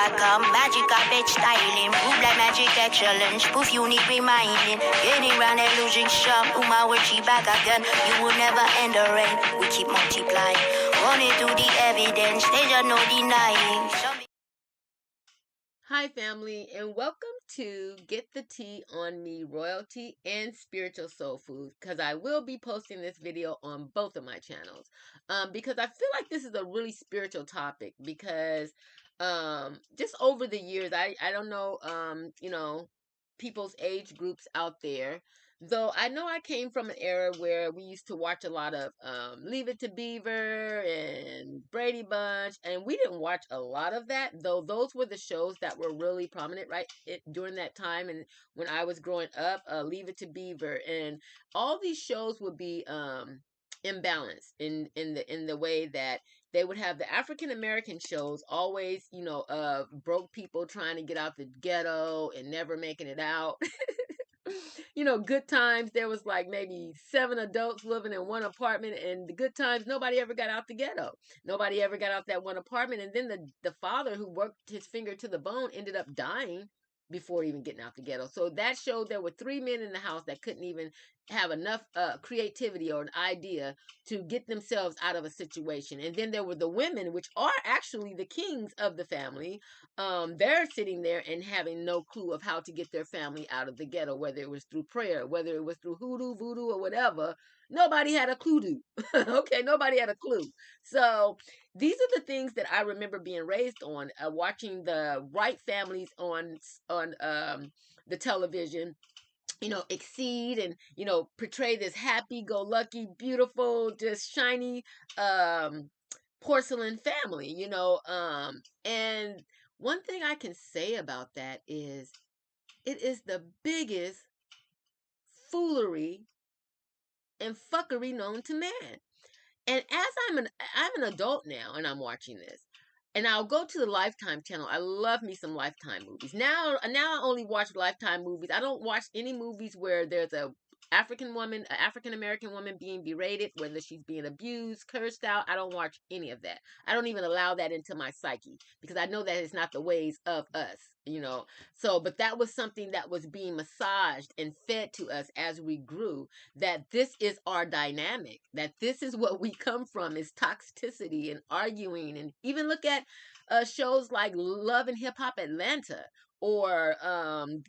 Chewbacca, magic carpet styling, move like magic that challenge, proof unique reminding, getting round that losing shop, my word Chewbacca gun, you will never end the rain, we keep multiplying, running through the evidence, there's no denying. Hi family, and welcome to Get the Tea on Me Royalty and Spiritual Soul Food, because I will be posting this video on both of my channels, because I feel like this is a really spiritual topic, because just over the years, I don't know, people's age groups out there. Though I know I came from an era where we used to watch a lot of Leave It to Beaver and Brady Bunch, and we didn't watch a lot of that, though those were the shows that were really prominent during that time. And when I was growing up, Leave It to Beaver and all these shows would be imbalanced in the way that they would have the African American shows always, broke people trying to get out the ghetto and never making it out. Good times, there was like maybe 7 adults living in one apartment, and the good times, nobody ever got out the ghetto. Nobody ever got out that one apartment. And then the father who worked his finger to the bone ended up dying before even getting out the ghetto. So that showed there were 3 men in the house that couldn't even have enough creativity or an idea to get themselves out of a situation. And then there were the women, which are actually the kings of the family. They're sitting there and having no clue of how to get their family out of the ghetto, whether it was through prayer, whether it was through hoodoo, voodoo, or whatever. Nobody had a clue. Okay, nobody had a clue. So these are the things that I remember being raised on, watching the Wright families on the television, exceed and, portray this happy-go-lucky, beautiful, just shiny porcelain family, and one thing I can say about that is it is the biggest foolery and fuckery known to man. And as I'm an adult now and I'm watching this, and I'll go to the Lifetime channel. I love me some Lifetime movies. Now I only watch Lifetime movies. I don't watch any movies where there's a African American woman being berated, whether she's being abused, cursed out. I don't watch any of that. I don't even allow that into my psyche because I know that it's not the ways of us. So, but that was something that was being massaged and fed to us as we grew, that this is our dynamic, that this is what we come from, is toxicity and arguing. And even look at shows like Love and Hip Hop Atlanta, or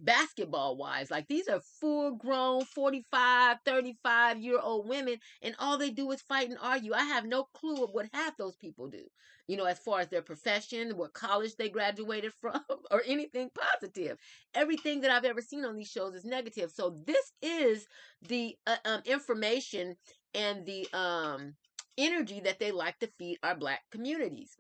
Basketball Wives. Like, these are full grown 45, 35-year-old women, and all they do is fight and argue. I have no clue of what half those people do, as far as their profession, what college they graduated from, or anything positive. Everything that I've ever seen on these shows is negative. So this is the information and the energy that they like to feed our Black communities.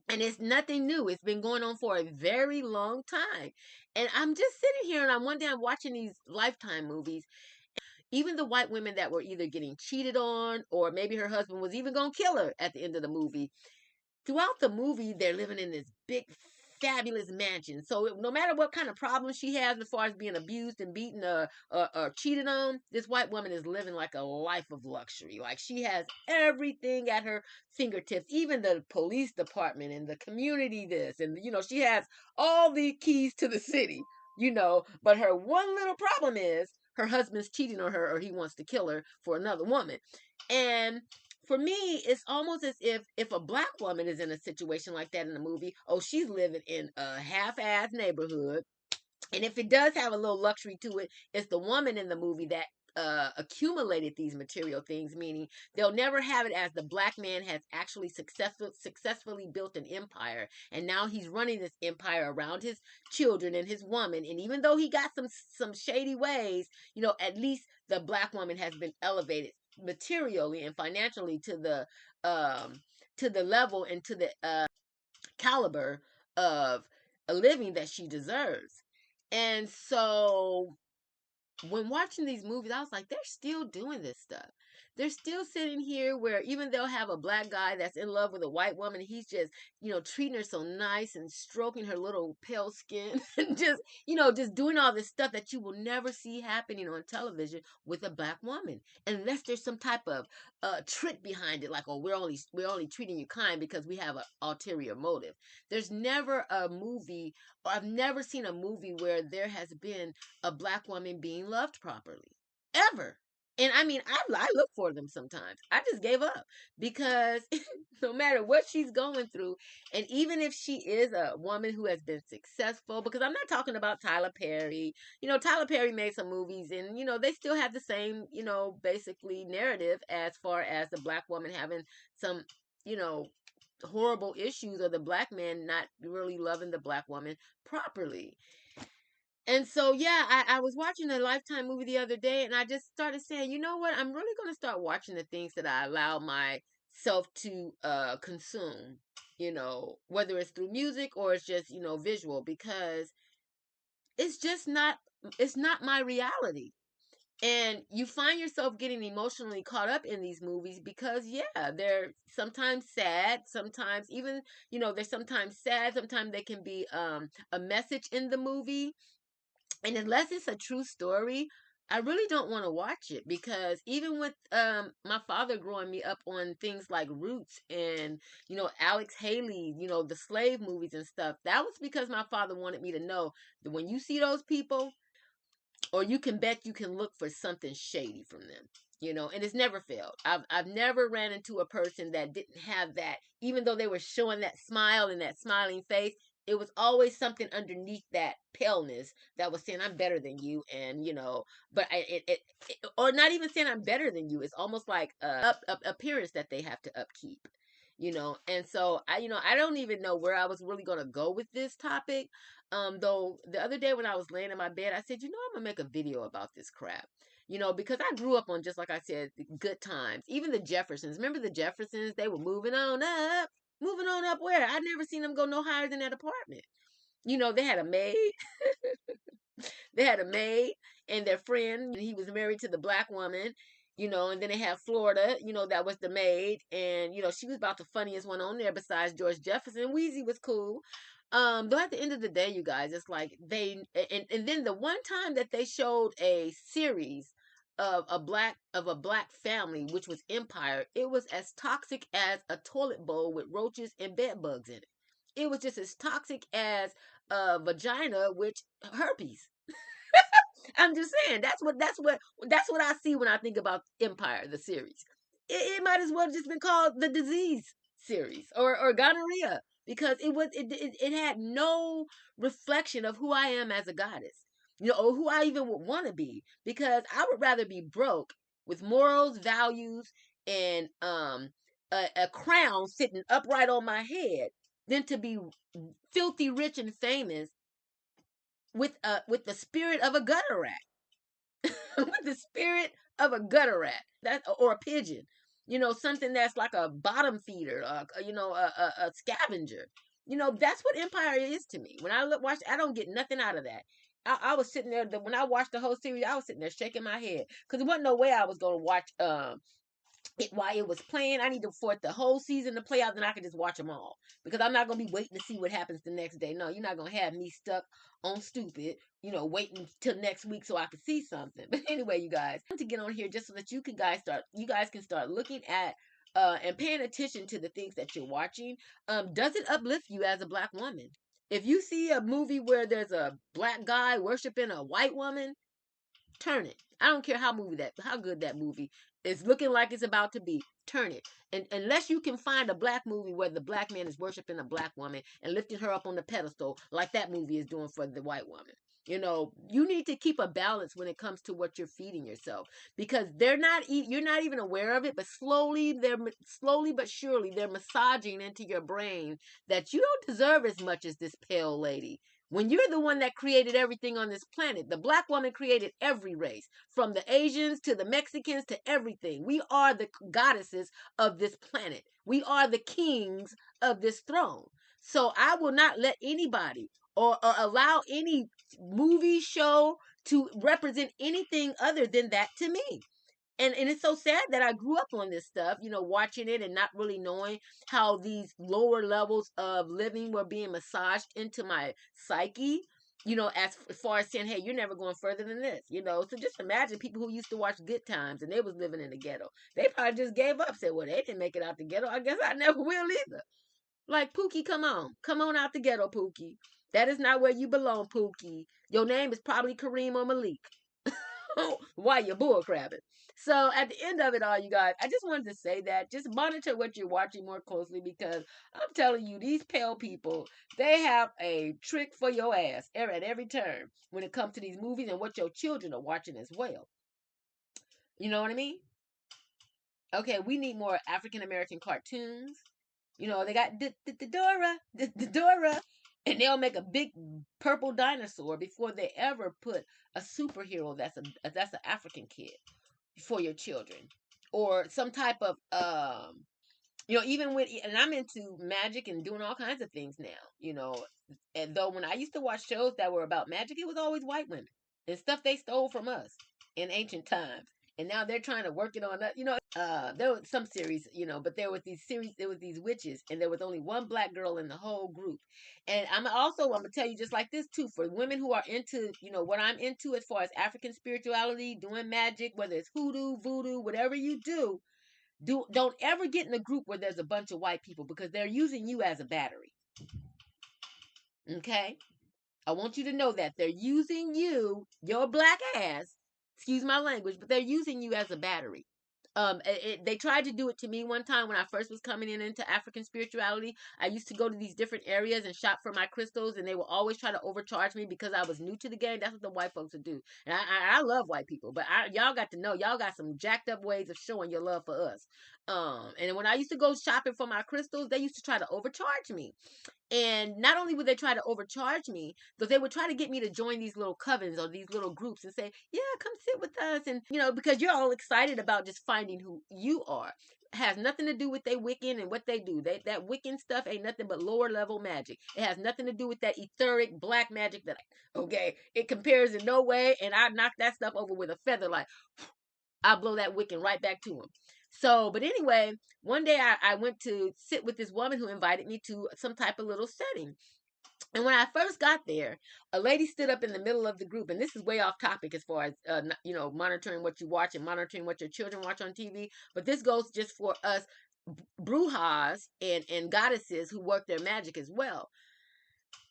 And it's nothing new. It's been going on for a very long time. And I'm just sitting here, and one day I'm watching these Lifetime movies. Even the white women that were either getting cheated on, or maybe her husband was even going to kill her at the end of the movie. Throughout the movie, they're living in this big, fabulous mansion. So no matter what kind of problems she has as far as being abused and beaten, or cheated on, this white woman is living like a life of luxury. Like, she has everything at her fingertips, even the police department and the community this. And, she has all the keys to the city, but her one little problem is her husband's cheating on her, or he wants to kill her for another woman. And for me, it's almost as if a Black woman is in a situation like that in the movie, oh, she's living in a half-ass neighborhood. And if it does have a little luxury to it, it's the woman in the movie that accumulated these material things, meaning they'll never have it as the Black man has actually successfully built an empire, and now he's running this empire around his children and his woman. And even though he got some shady ways, at least the Black woman has been elevated materially and financially to the level and to the caliber of a living that she deserves. And so when watching these movies, I was like, they're still doing this stuff. they're still sitting here where even they'll have a black guy that's in love with a white woman, he's just, treating her so nice and stroking her little pale skin and just, just doing all this stuff that you will never see happening on television with a black woman, unless there's some type of trick behind it, like, oh, we're only treating you kind because we have an ulterior motive. There's never a movie, or I've never seen a movie where there has been a black woman being loved properly, ever. And I mean, I look for them sometimes. I just gave up because no matter what she's going through, and even if she is a woman who has been successful, because I'm not talking about Tyler Perry. Tyler Perry made some movies, and they still have the same, basically narrative as far as the black woman having some, you know, horrible issues, or the black man not really loving the black woman properly. And so, yeah, I was watching a Lifetime movie the other day, and I just started saying, you know what? I'm really going to start watching the things that I allow myself to consume, whether it's through music or it's just, visual, because it's just it's not my reality. And you find yourself getting emotionally caught up in these movies because, yeah, they're sometimes sad, sometimes even, they're sometimes sad, sometimes they can be a message in the movie. And unless it's a true story, I really don't want to watch it, because even with my father growing me up on things like Roots and Alex Haley, the slave movies and stuff, that was because my father wanted me to know that when you see those people, or you can bet you can look for something shady from them. And it's never failed. I've never ran into a person that didn't have that, even though they were showing that smile and that smiling face. It was always something underneath that paleness that was saying, I'm better than you. And, but or not even saying I'm better than you. It's almost like a appearance that they have to upkeep. And so I don't even know where I was really going to go with this topic. Though the other day when I was laying in my bed, I said, I'm gonna make a video about this crap. Because I grew up on, just like I said, the Good Times. Even the Jeffersons. Remember the Jeffersons? They were moving on up. Moving on up where? I never seen them go no higher than that apartment. They had a maid. They had a maid and their friend. He was married to the black woman. And then they had Florida, that was the maid. And, she was about the funniest one on there besides George Jefferson. Weezy was cool. Though at the end of the day, you guys, it's like and then the one time that they showed a series of a black family, which was Empire, it was as toxic as a toilet bowl with roaches and bed bugs in it. It was just as toxic as a vagina with herpes. I'm just saying, that's what I see when I think about Empire, the series. It might as well just been called the disease series, or gonorrhea, because it had no reflection of who I am as a goddess, or who I even would want to be, because I would rather be broke with morals, values, and a crown sitting upright on my head than to be filthy rich and famous with the spirit of a gutter rat. With the spirit of a gutter rat, or a pigeon, something that's like a bottom feeder, a scavenger. That's what Empire is to me. When I watch, I don't get nothing out of that. I was sitting there when I watched the whole series. I was sitting there shaking my head, because there wasn't no way I was going to watch it while it was playing. I need for the whole season to play out, then I can just watch them all, because I'm not gonna be waiting to see what happens the next day. No, you're not gonna have me stuck on stupid, waiting till next week so I can see something. But anyway, you guys, I want to get on here just so that you guys can start looking at and paying attention to the things that you're watching. Does it uplift you as a black woman? If you see a movie where there's a black guy worshiping a white woman, turn it. I don't care how good that movie is looking like it's about to be. Turn it. And unless you can find a black movie where the black man is worshiping a black woman and lifting her up on the pedestal like that movie is doing for the white woman. You need to keep a balance when it comes to what you're feeding yourself, because you're not even aware of it, but slowly but surely they're massaging into your brain that you don't deserve as much as this pale lady. When you're the one that created everything on this planet, the black woman created every race, from the Asians to the Mexicans to everything. We are the goddesses of this planet. We are the kings of this throne. So I will not let anybody or allow any movie show to represent anything other than that to me. And it's so sad that I grew up on this stuff, watching it and not really knowing how these lower levels of living were being massaged into my psyche, as far as saying, hey, you're never going further than this, so just imagine people who used to watch Good Times and they was living in the ghetto. They probably just gave up, said, well, they didn't make it out the ghetto, I guess I never will either. Like, Pookie, come on out the ghetto, Pookie. That is not where you belong, Pookie. Your name is probably Kareem or Malik. Why you bullcrapping? So at the end of it all, you guys, I just wanted to say that just monitor what you're watching more closely, because I'm telling you, these pale people, they have a trick for your ass at every turn when it comes to these movies and what your children are watching as well. You know what I mean? Okay, we need more African American cartoons. They got the Dora, and they'll make a big purple dinosaur before they ever put a superhero that's an African kid for your children, or some type of even with, and I'm into magic and doing all kinds of things now, and though when I used to watch shows that were about magic, it was always white women and stuff they stole from us in ancient times. And now they're trying to work it on that. There was some series, but there was these witches, and there was only one black girl in the whole group. And I'm gonna tell you just like this too, for women who are into, what I'm into as far as African spirituality, doing magic, whether it's hoodoo, voodoo, whatever you don't ever get in a group where there's a bunch of white people, because they're using you as a battery. Okay? I want you to know that they're using you, your black ass, excuse my language, but they're using you as a battery. They tried to do it to me one time when I first was coming into African spirituality. I used to go to these different areas and shop for my crystals, and they would always try to overcharge me because I was new to the game. That's what the white folks would do. And I love white people, but y'all got to know, y'all got some jacked up ways of showing your love for us. And when I used to go shopping for my crystals, they used to try to overcharge me. And not only would they try to overcharge me, but they would try to get me to join these little covens or these little groups and say, yeah, come sit with us. And, because you're all excited about just finding who you are. It has nothing to do with they Wiccan and what they do. That Wiccan stuff ain't nothing but lower level magic. It has nothing to do with that etheric black magic okay? It compares in no way, and I knock that stuff over with a feather, like, I blow that Wiccan right back to him. So, but anyway, one day I went to sit with this woman who invited me to some type of little setting. And when I first got there, a lady stood up in the middle of the group, and this is way off topic as far as monitoring what you watch and monitoring what your children watch on TV. But this goes just for us brujas and goddesses who work their magic as well.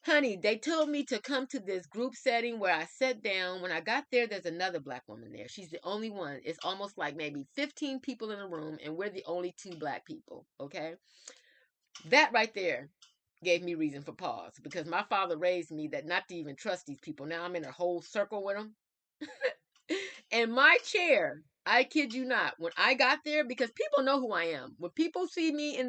Honey, they told me to come to this group setting where I sat down. When I got there, there's another black woman there. She's the only one. It's almost like maybe 15 people in a room, and we're the only 2 black people. Okay, that right there gave me reason for pause, because my father raised me that not to even trust these people. Now I'm in a whole circle with them. And my chair, I kid you not, when I got there, because people know who I am. When people see me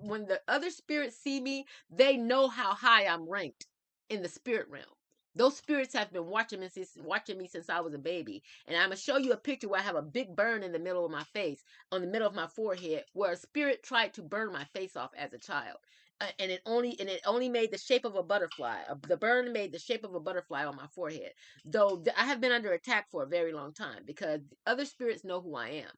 when the other spirits see me, they know how high I'm ranked in the spirit realm. Those spirits have been watching me since I was a baby. And I'm going to show you a picture where I have a big burn in the middle of my face, on the middle of my forehead, where a spirit tried to burn my face off as a child. And it only made the shape of a butterfly. The burn made the shape of a butterfly on my forehead. Though I have been under attack for a very long time, because other spirits know who I am.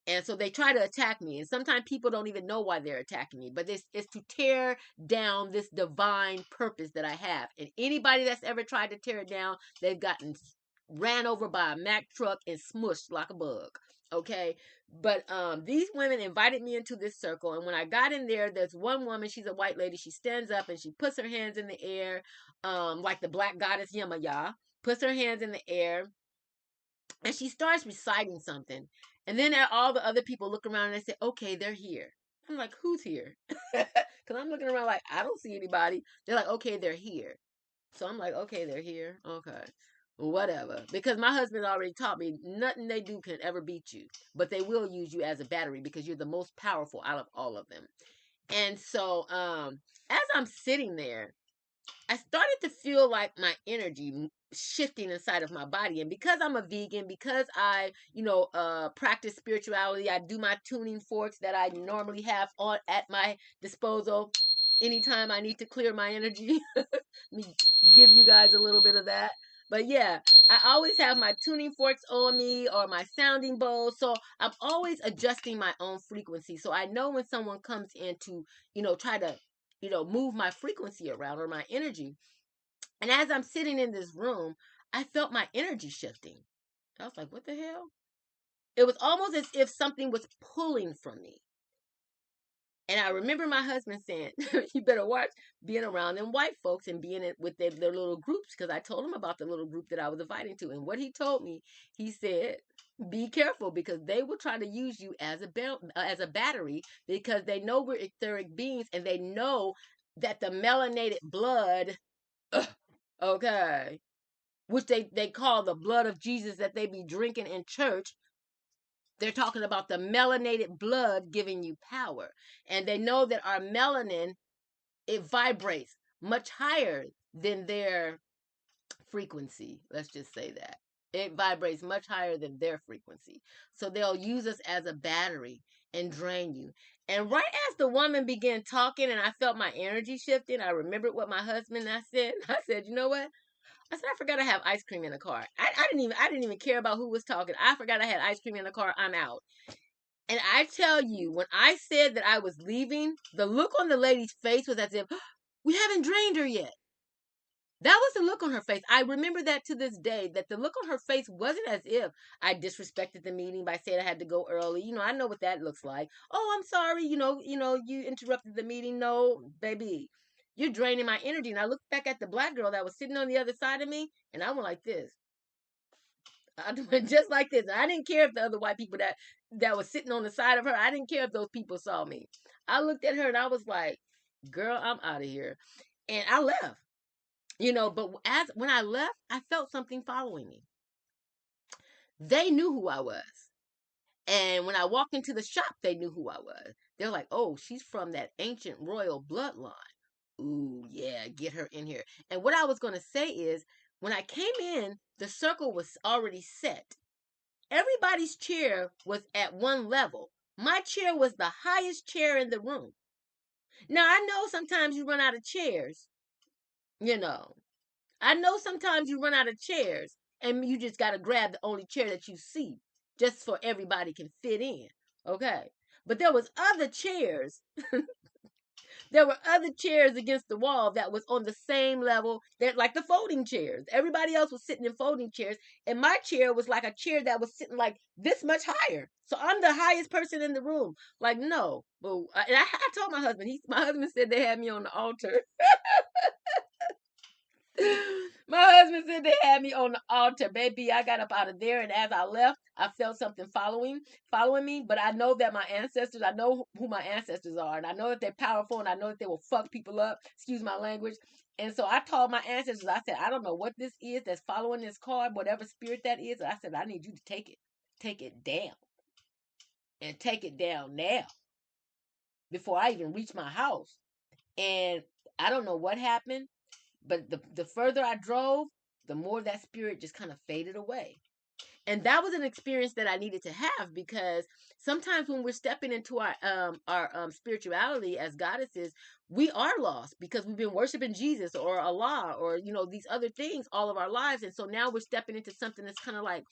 And so they try to attack me. And sometimes people don't even know why they're attacking me. But it's to tear down this divine purpose that I have. And anybody that's ever tried to tear it down, they've gotten ran over by a Mack truck and smushed like a bug. Okay? But these women invited me into this circle. And when I got in there, there's one woman, she's a white lady. She stands up and she puts her hands in the air, like the black goddess Yamaya. Puts her hands in the air. And she starts reciting something. And then all the other people look around and they say, okay, they're here. I'm like, who's here? Because I'm looking around like, I don't see anybody. They're like, okay, they're here. So I'm like, okay, they're here. Okay. Whatever. Because my husband already taught me nothing they do can ever beat you. But they will use you as a battery, because you're the most powerful out of all of them. And so as I'm sitting there, I started to feel like my energy shifting inside of my body. And because I'm a vegan, because I, practice spirituality, I do my tuning forks that I normally have on at my disposal anytime I need to clear my energy. Let me give you guys a little bit of that. But yeah, I always have my tuning forks on me or my sounding bowl. So I'm always adjusting my own frequency. So I know when someone comes in to, try to, move my frequency around or my energy. And as I'm sitting in this room, I felt my energy shifting. I was like, what the hell? It was almost as if something was pulling from me. And I remember my husband saying, you better watch being around them white folks and being with their little groups, because I told him about the little group that I was inviting to. And what he told me, he said, be careful, because they will try to use you as a battery, because they know we're etheric beings, and they know that the melanated blood, okay, which they call the blood of Jesus that they be drinking in church. They're talking about the melanated blood giving you power. And they know that our melanin, it vibrates much higher than their frequency. Let's just say that. It vibrates much higher than their frequency. So they'll use us as a battery and drain you. And right as the woman began talking and I felt my energy shifting, I remembered what my husband and I said. I said, you know what? I said, I forgot I have ice cream in the car. I didn't even care about who was talking. I forgot I had ice cream in the car. I'm out. And I tell you, when I said that I was leaving, the look on the lady's face was as if, we haven't drained her yet. That was the look on her face. I remember that to this day, that the look on her face wasn't as if I disrespected the meeting by saying I had to go early. I know what that looks like. Oh, I'm sorry, you interrupted the meeting. No, baby, you're draining my energy. And I looked back at the black girl that was sitting on the other side of me, and I went like this. I went just like this. I didn't care if the other white people that was sitting on the side of her, I didn't care if those people saw me. I looked at her and I was like, girl, I'm out of here. And I left. But when I left, I felt something following me. They knew who I was. And when I walked into the shop, they knew who I was. They're like, oh, she's from that ancient royal bloodline. Ooh, yeah, get her in here. And what I was going to say is, when I came in, the circle was already set. Everybody's chair was at one level. My chair was the highest chair in the room. Now, I know sometimes you run out of chairs. I know sometimes you run out of chairs and you just got to grab the only chair that you see just for everybody can fit in. Okay. But there was other chairs. There were other chairs against the wall that was on the same level, that like the folding chairs. Everybody else was sitting in folding chairs, and my chair was like a chair that was sitting like this much higher. So I'm the highest person in the room. Like, no. And I told my husband. My husband said they had me on the altar. My husband said they had me on the altar, baby. I got up out of there, and as I left, I felt something following me. But I know that my ancestors, I know who my ancestors are, and I know that they're powerful, and I know that they will fuck people up. Excuse my language. And so I told my ancestors, I said, I don't know what this is that's following this card, whatever spirit that is. I said, I need you to take it down, and take it down now, before I even reach my house. And I don't know what happened. But the further I drove, the more that spirit just kind of faded away. And that was an experience that I needed to have, because sometimes when we're stepping into our spirituality as goddesses, we are lost because we've been worshiping Jesus or Allah or these other things all of our lives, and so now we're stepping into something that's kind of like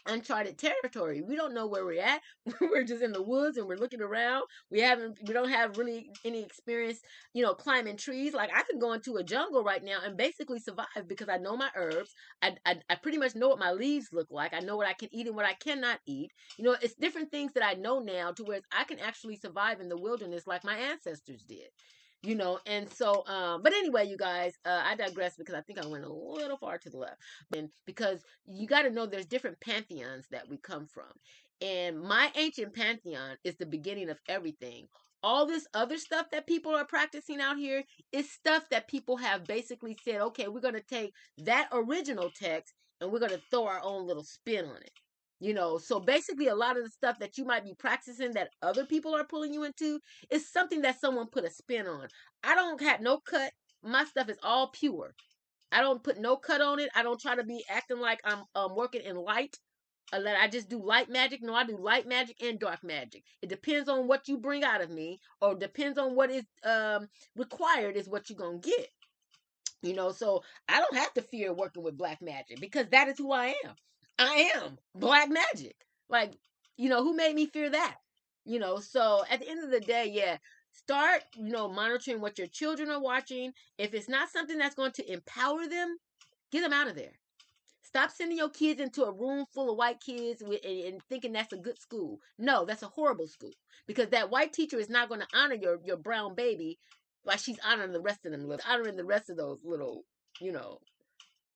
uncharted territory. We don't know where we're at. We're just in the woods and we're looking around. We don't have really any experience, climbing trees. Like, I can go into a jungle right now and basically survive because I know my herbs. I pretty much know what my leaves look like. I know what I can eat and what I cannot eat. It's different things that I know now to where I can actually survive in the wilderness like my ancestors did. And so but anyway, you guys, I digress because I think I went a little far to the left. And because you got to know there's different pantheons that we come from, and my ancient pantheon is the beginning of everything. All this other stuff that people are practicing out here is stuff that people have basically said, okay, we're going to take that original text and we're going to throw our own little spin on it. So basically a lot of the stuff that you might be practicing that other people are pulling you into is something that someone put a spin on. I don't have no cut. My stuff is all pure. I don't put no cut on it. I don't try to be acting like I'm working in light. I just do light magic. No, I do light magic and dark magic. It depends on what you bring out of me, or depends on what is required is what you're going to get. So I don't have to fear working with black magic because that is who I am. I am black magic. Like, who made me fear that? So at the end of the day, yeah, start, monitoring what your children are watching. If it's not something that's going to empower them, get them out of there. Stop sending your kids into a room full of white kids and thinking that's a good school. No, that's a horrible school because that white teacher is not going to honor your brown baby like she's honoring the rest of them, honoring the rest of those little, you know.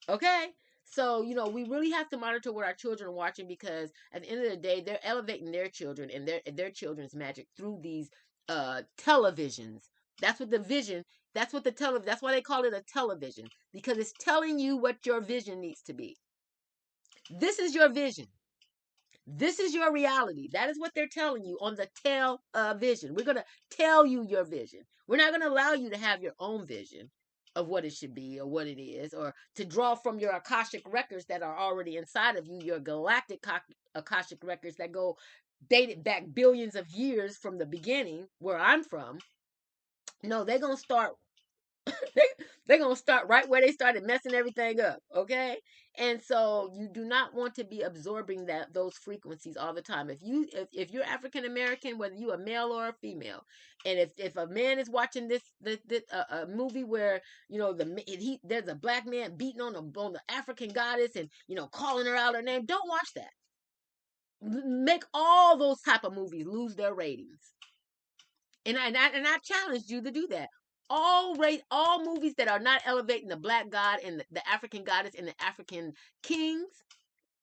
Okay? So, we really have to monitor what our children are watching because at the end of the day, they're elevating their children and their children's magic through these televisions. That's what the vision, that's why they call it a television because it's telling you what your vision needs to be. This is your vision. This is your reality. That is what they're telling you on the television. We're going to tell you your vision. We're not going to allow you to have your own vision of what it should be or what it is, or to draw from your Akashic records that are already inside of you, your galactic Akashic records that go dated back billions of years from the beginning, where I'm from. No, they're going to start they're going to start right where they started messing everything up, okay? And so you do not want to be absorbing those frequencies all the time. If you're African American, whether you a male or a female, and if a man is watching this a movie where there's a black man beating on the African goddess and calling her out her name, don't watch that. Make all those type of movies lose their ratings. And I challenge you to do that. All movies that are not elevating the black god and the African goddess and the African kings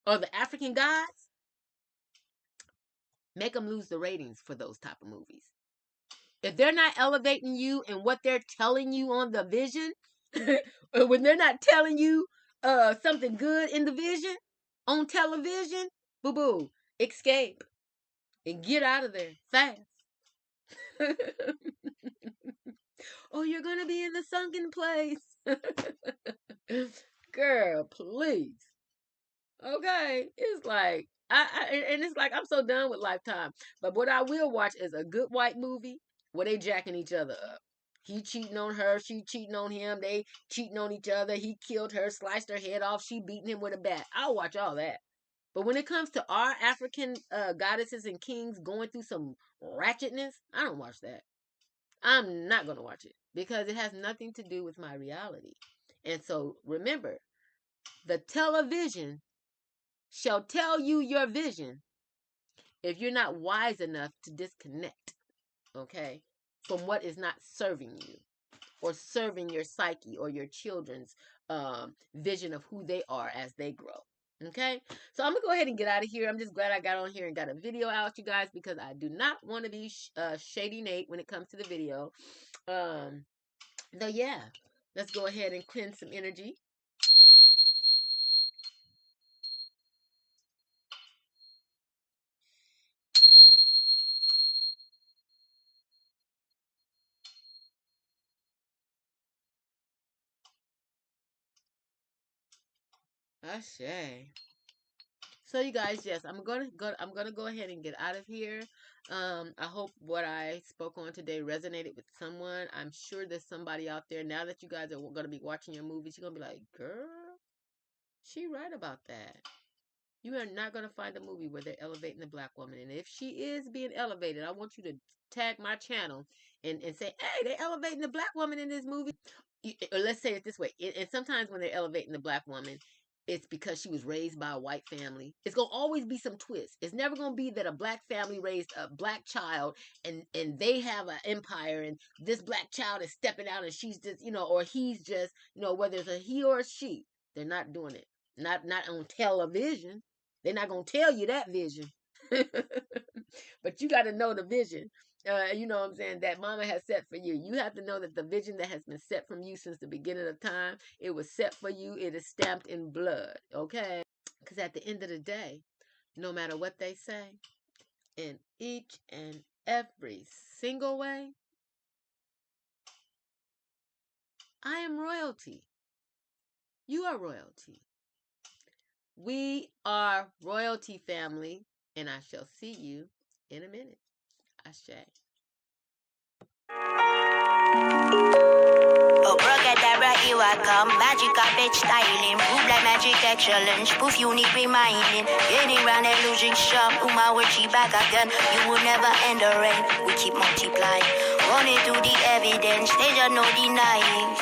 or the African gods, make them lose the ratings for those type of movies. If they're not elevating you and what they're telling you on the vision, or when they're not telling you something good in the vision on television, boo-boo, escape and get out of there fast. Oh, you're going to be in the sunken place. Girl, please. Okay. It's like, and it's like, I'm so done with Lifetime. But what I will watch is a good white movie where they jacking each other up. He cheating on her. She cheating on him. They cheating on each other. He killed her, sliced her head off. She beating him with a bat. I'll watch all that. But when it comes to our African goddesses and kings going through some ratchetness, I don't watch that. I'm not going to watch it because it has nothing to do with my reality. And so remember, the television shall tell you your vision if you're not wise enough to disconnect, okay, from what is not serving you or serving your psyche or your children's vision of who they are as they grow. Okay, so I'm gonna go ahead and get out of here. I'm just glad I got on here and got a video out, you guys, because I do not want to be Shady Nate when it comes to the video. So yeah, let's go ahead and cleanse some energy. Ashe. So you guys, yes, I'm gonna go ahead and get out of here. I hope what I spoke on today resonated with someone. I'm sure there's somebody out there now that you guys are gonna be watching your movies. You're gonna be like, girl, she right about that. You are not gonna find a movie where they're elevating the black woman, and if she is being elevated, I want you to tag my channel and say, hey, they're elevating the black woman in this movie. Or let's say it this way. And sometimes when they're elevating the black woman, it's because she was raised by a white family. It's gonna always be some twist. It's never gonna be that a black family raised a black child and they have an empire and this black child is stepping out and she's just or he's just whether it's a he or a she, they're not doing it. Not on television. They're not gonna tell you that vision. But you got to know the vision. You know what I'm saying, that mama has set for you. You have to know that the vision that has been set from you since the beginning of time, it was set for you. It is stamped in blood, okay? Because at the end of the day, no matter what they say, in each and every single way, I am royalty. You are royalty. We are royalty, family, and I shall see you in a minute. Ashe. Oh, brother. Abracadabra, here I come. Magic carpet styling. Move like magic at challenge. Proof unique reminding. Getting round and losing shop. My word, she back again. You will never end the rain. We keep multiplying. Running through the evidence. There's no denying.